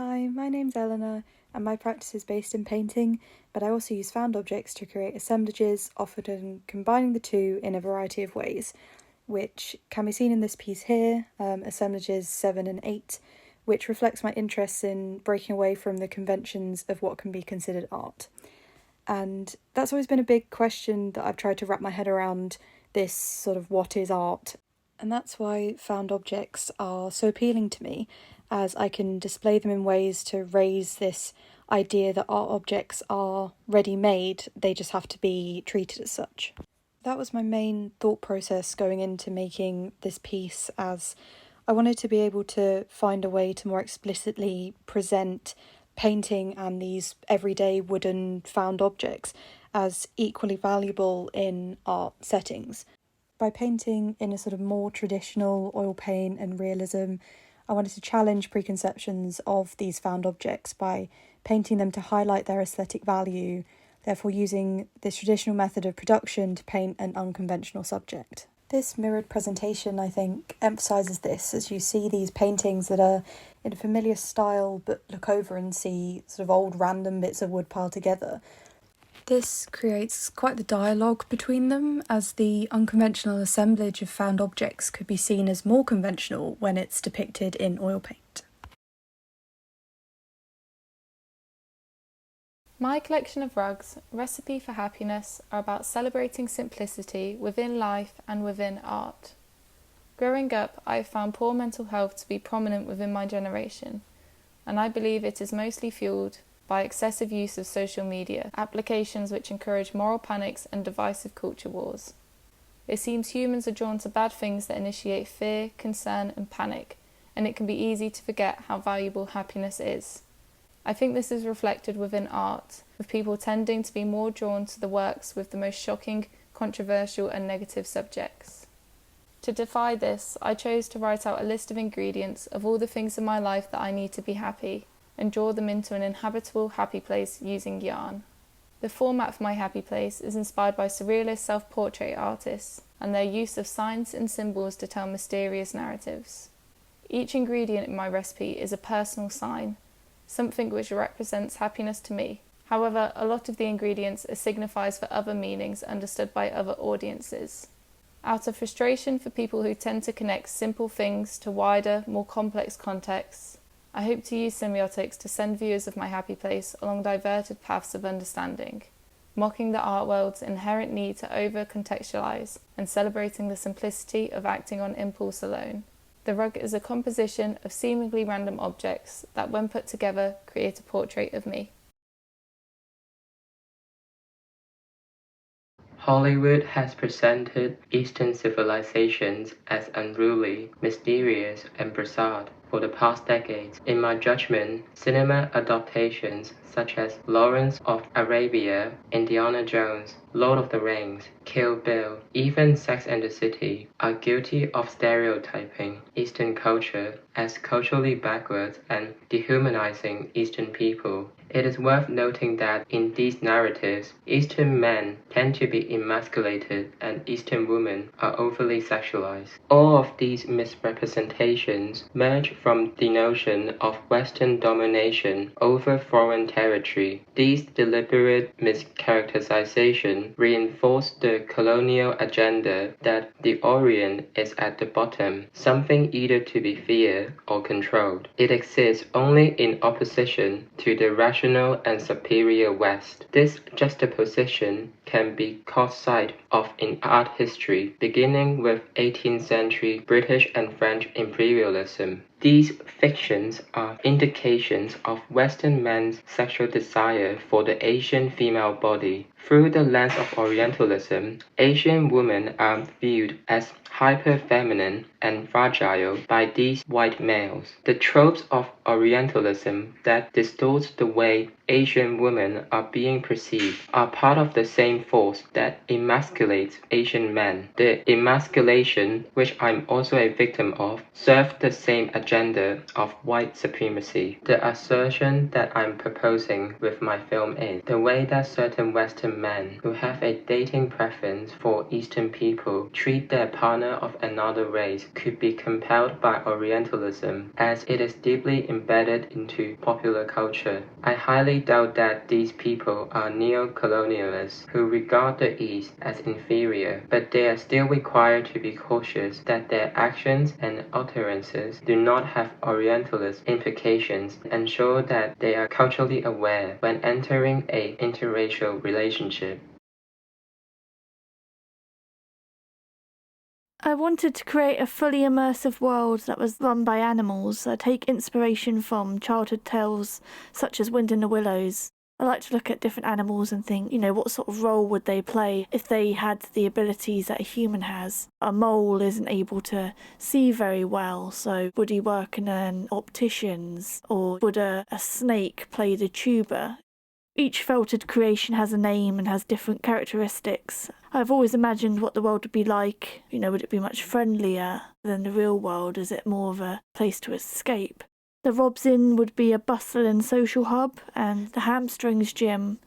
Hi, my name's Eleanor, and my practice is based in painting, but I also use found objects to create assemblages, often combining the two in a variety of ways, which can be seen in this piece here, assemblages 7 and 8, which reflects my interest in breaking away from the conventions of what can be considered art. And that's always been a big question that I've tried to wrap my head around, this sort of what is art. And that's why found objects are so appealing to me, as I can display them in ways to raise this idea that art objects are ready-made, they just have to be treated as such. That was my main thought process going into making this piece, as I wanted to be able to find a way to more explicitly present painting and these everyday wooden found objects as equally valuable in art settings. By painting in a sort of more traditional oil paint and realism, I wanted to challenge preconceptions of these found objects by painting them to highlight their aesthetic value, therefore using this traditional method of production to paint an unconventional subject. This mirrored presentation, I think, emphasises this as you see these paintings that are in a familiar style but look over and see sort of old random bits of wood piled together. This creates quite the dialogue between them, as the unconventional assemblage of found objects could be seen as more conventional when it's depicted in oil paint. My collection of rugs, Recipe for Happiness, are about celebrating simplicity within life and within art. Growing up, I have found poor mental health to be prominent within my generation, and I believe it is mostly fueled by excessive use of social media, applications which encourage moral panics and divisive culture wars. It seems humans are drawn to bad things that initiate fear, concern and panic, and it can be easy to forget how valuable happiness is. I think this is reflected within art, with people tending to be more drawn to the works with the most shocking, controversial and negative subjects. To defy this, I chose to write out a list of ingredients of all the things in my life that I need to be happy, and draw them into an inhabitable happy place using yarn. The format for my happy place is inspired by surrealist self-portrait artists and their use of signs and symbols to tell mysterious narratives. Each ingredient in my recipe is a personal sign, something which represents happiness to me. However, a lot of the ingredients are signifiers for other meanings understood by other audiences. Out of frustration for people who tend to connect simple things to wider, more complex contexts, I hope to use semiotics to send viewers of my happy place along diverted paths of understanding, mocking the art world's inherent need to over-contextualise and celebrating the simplicity of acting on impulse alone. The rug is a composition of seemingly random objects that, when put together, create a portrait of me. Hollywood has presented Eastern civilizations as unruly, mysterious, and bizarre for the past decades. In my judgment, cinema adaptations such as Lawrence of Arabia, Indiana Jones, Lord of the Rings, Kill Bill, even Sex and the City are guilty of stereotyping Eastern culture as culturally backwards and dehumanizing Eastern people. It is worth noting that in these narratives, Eastern men tend to be emasculated and Eastern women are overly sexualized. All of these misrepresentations merge from the notion of Western domination over foreign territory. These deliberate mischaracterizations reinforce the colonial agenda that the Orient is at the bottom, something either to be feared or controlled. It exists only in opposition to the rational and superior West. This juxtaposition can be caught sight of in art history, beginning with 18th century British and French imperialism. These fictions are indications of Western men's sexual desire for the Asian female body. Through the lens of Orientalism, Asian women are viewed as hyper-feminine and fragile by these white males. The tropes of Orientalism that distorts the way Asian women are being perceived are part of the same force that emasculates Asian men. The emasculation, which I'm also a victim of, serves the same agenda of white supremacy. The assertion that I'm proposing with my film is the way that certain Western men who have a dating preference for Eastern people treat their partner of another race could be compelled by Orientalism, as it is deeply embedded into popular culture. I highly doubt that these people are neo-colonialists who regard the East as inferior, but they are still required to be cautious that their actions and utterances do not have Orientalist implications, and ensure that they are culturally aware when entering a interracial relationship. I wanted to create a fully immersive world that was run by animals. I take inspiration from childhood tales such as Wind in the Willows. I like to look at different animals and think, what sort of role would they play if they had the abilities that a human has? A mole isn't able to see very well, so would he work in an optician's? Or would a snake play the tuba? Each felted creation has a name and has different characteristics. I've always imagined what the world would be like. Would it be much friendlier than the real world? Is it more of a place to escape? The Rob's Inn would be a bustling social hub, and the Hamstrings Gym,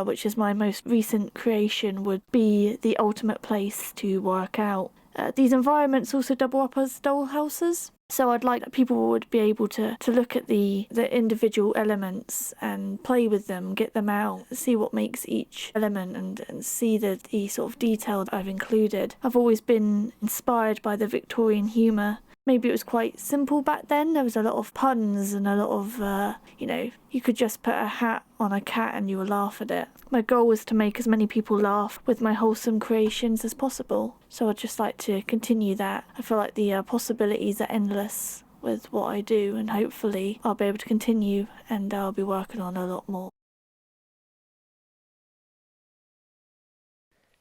which is my most recent creation, would be the ultimate place to work out. These environments also double up as doll houses. So I'd like that people would be able to look at the individual elements and play with them, get them out, see what makes each element and see the sort of detail that I've included. I've always been inspired by the Victorian humour. Maybe it was quite simple back then. There was a lot of puns and a lot of, you could just put a hat on a cat and you would laugh at it. My goal was to make as many people laugh with my wholesome creations as possible. So I'd just like to continue that. I feel like the possibilities are endless with what I do, and hopefully I'll be able to continue and I'll be working on a lot more.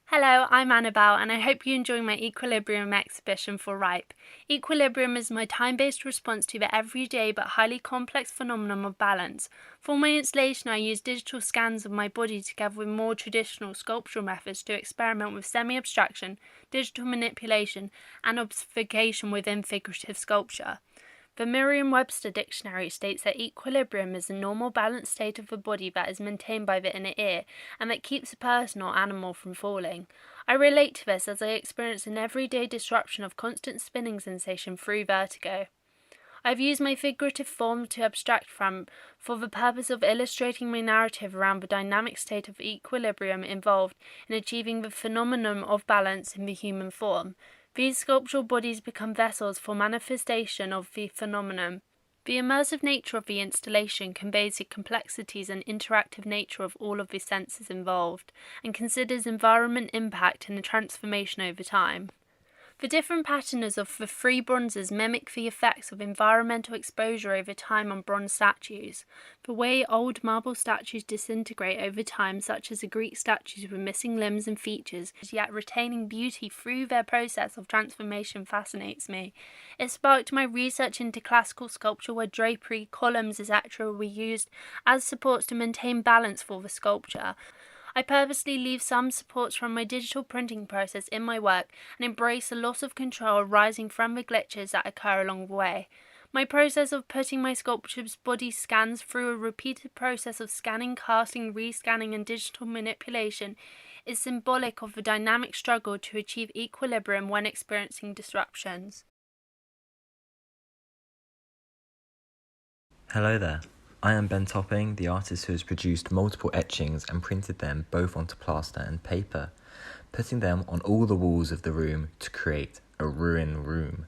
Hello, I'm Annabel, and I hope you enjoy my Equilibrium exhibition for Ripe. Equilibrium is my time-based response to the everyday but highly complex phenomenon of balance. For my installation, I used digital scans of my body together with more traditional sculptural methods to experiment with semi-abstraction, digital manipulation, and obfuscation within figurative sculpture. The Merriam-Webster dictionary states that equilibrium is a normal balanced state of the body that is maintained by the inner ear and that keeps a person or animal from falling. I relate to this as I experience an everyday disruption of constant spinning sensation through vertigo. I've used my figurative form to abstract from for the purpose of illustrating my narrative around the dynamic state of equilibrium involved in achieving the phenomenon of balance in the human form. These sculptural bodies become vessels for manifestation of the phenomenon. The immersive nature of the installation conveys the complexities and interactive nature of all of the senses involved, and considers environment impact and the transformation over time. The different patterns of the three bronzes mimic the effects of environmental exposure over time on bronze statues. The way old marble statues disintegrate over time, such as the Greek statues with missing limbs and features, yet retaining beauty through their process of transformation, fascinates me. It sparked my research into classical sculpture, where drapery, columns, etc. were used as supports to maintain balance for the sculpture. I purposely leave some supports from my digital printing process in my work and embrace the loss of control arising from the glitches that occur along the way. My process of putting my sculpture's body scans through a repeated process of scanning, casting, rescanning, and digital manipulation is symbolic of the dynamic struggle to achieve equilibrium when experiencing disruptions. Hello there. I am Ben Topping, the artist who has produced multiple etchings and printed them both onto plaster and paper, putting them on all the walls of the room to create a ruin room.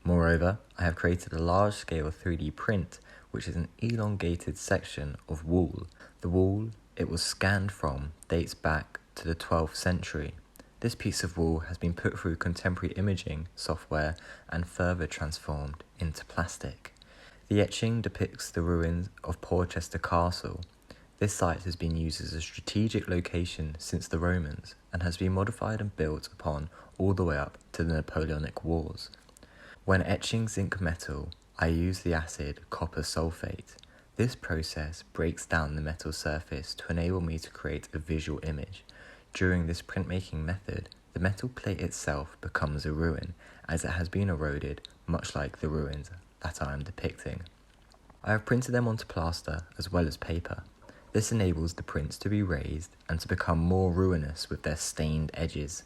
Moreover, I have created a large-scale 3D print, which is an elongated section of wall. The wall it was scanned from dates back to the 12th century. This piece of wall has been put through contemporary imaging software and further transformed into plastic. The etching depicts the ruins of Porchester Castle. This site has been used as a strategic location since the Romans and has been modified and built upon all the way up to the Napoleonic Wars. When etching zinc metal, I use the acid copper sulfate. This process breaks down the metal surface to enable me to create a visual image. During this printmaking method, the metal plate itself becomes a ruin as it has been eroded, much like the ruins that I am depicting. I have printed them onto plaster as well as paper. This enables the prints to be raised and to become more ruinous with their stained edges.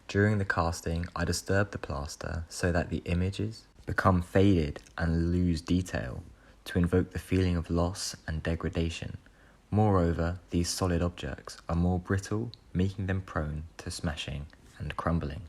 During the casting, I disturb the plaster so that the images become faded and lose detail to invoke the feeling of loss and degradation. Moreover, these solid objects are more brittle, making them prone to smashing and crumbling.